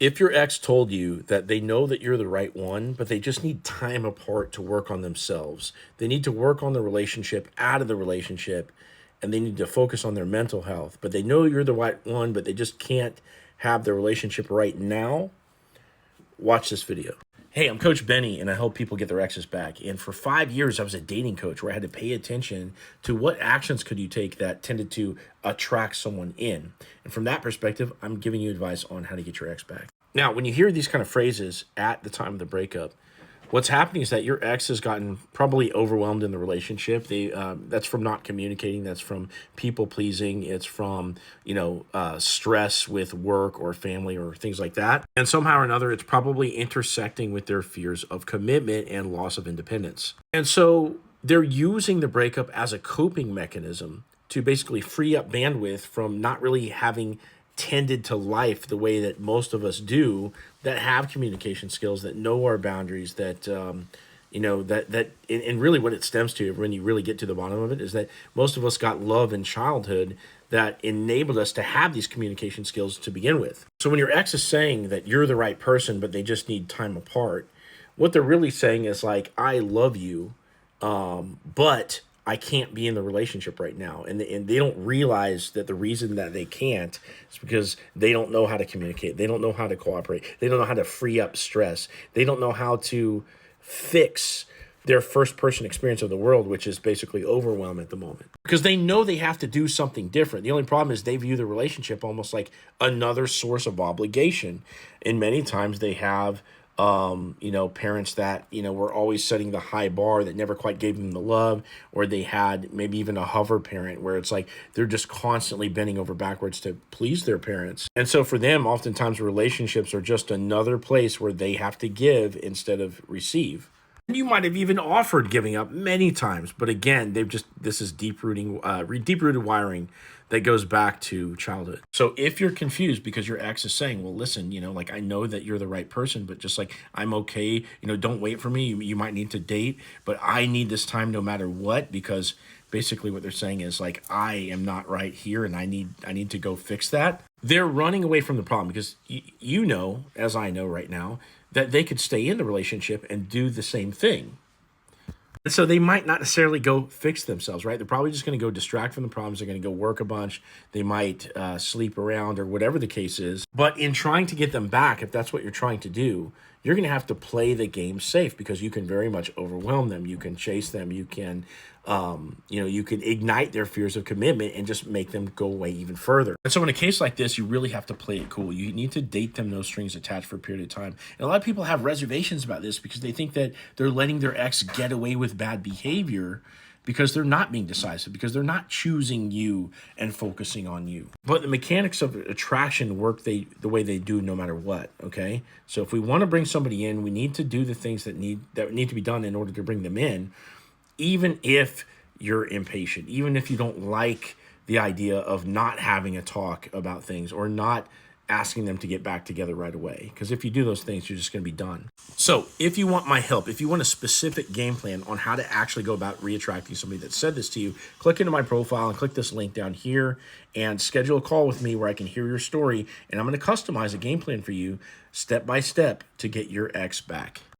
If your ex told you that they know that you're the right one, but they just need time apart to work on themselves, they need to work on the relationship, out of the relationship, and they need to focus on their mental health, but they know you're the right one, but they just can't have the relationship right now, watch this video. Hey, I'm Coach Benny, and I help people get their exes back. And for 5 years, I was a dating coach where I had to pay attention to what actions could you take that tended to attract someone in. And from that perspective, I'm giving you advice on how to get your ex back. Now, when you hear these kind of phrases at the time of the breakup, what's happening is that your ex has gotten probably overwhelmed in the relationship. That's from not communicating. That's from people pleasing. It's from stress with work or family or things like that. And somehow or another, it's probably intersecting with their fears of commitment and loss of independence. And so they're using the breakup as a coping mechanism to basically free up bandwidth from not really having tended to life the way that most of us do, that have communication skills, that know our boundaries, that and really what it stems to, when you really get to the bottom of it, is that most of us got love in childhood that enabled us to have these communication skills to begin with. So when your ex is saying that you're the right person but they just need time apart, what they're really saying is like, I love you, but I can't be in the relationship right now. And they don't realize that the reason that they can't is because they don't know how to communicate. They don't know how to cooperate. They don't know how to free up stress. They don't know how to fix their first person experience of the world, which is basically overwhelm at the moment. Because they know they have to do something different. The only problem is they view the relationship almost like another source of obligation. And many times they have parents that, were always setting the high bar that never quite gave them the love, or they had maybe even a hover parent where it's like they're just constantly bending over backwards to please their parents. And so for them, oftentimes relationships are just another place where they have to give instead of receive. You might have even offered giving up many times, but again, this is deep-rooted wiring that goes back to childhood. So if you're confused because your ex is saying, well, listen, I know that you're the right person, but just like, I'm okay, don't wait for me. You might need to date, but I need this time no matter what, because basically what they're saying is like, I am not right here and I need to go fix that. They're running away from the problem because as I know right now, that they could stay in the relationship and do the same thing. And so they might not necessarily go fix themselves, right? They're probably just going to go distract from the problems. They're going to go work a bunch. They might sleep around or whatever the case is. But in trying to get them back, if that's what you're trying to do, you're going to have to play the game safe, because you can very much overwhelm them. You can chase them. You can, you can ignite their fears of commitment and just make them go away even further. And so in a case like this, you really have to play it cool. You need to date them, no strings attached, for a period of time. And a lot of people have reservations about this because they think that they're letting their ex get away with bad behavior because they're not being decisive, because they're not choosing you and focusing on you. But the mechanics of attraction work the way they do no matter what, okay? So if we want to bring somebody in, we need to do the things that need to be done in order to bring them in, even if you're impatient, even if you don't like the idea of not having a talk about things or not asking them to get back together right away. Because if you do those things, you're just going to be done. So if you want my help, if you want a specific game plan on how to actually go about reattracting somebody that said this to you, click into my profile and click this link down here and schedule a call with me where I can hear your story. And I'm going to customize a game plan for you step by step to get your ex back.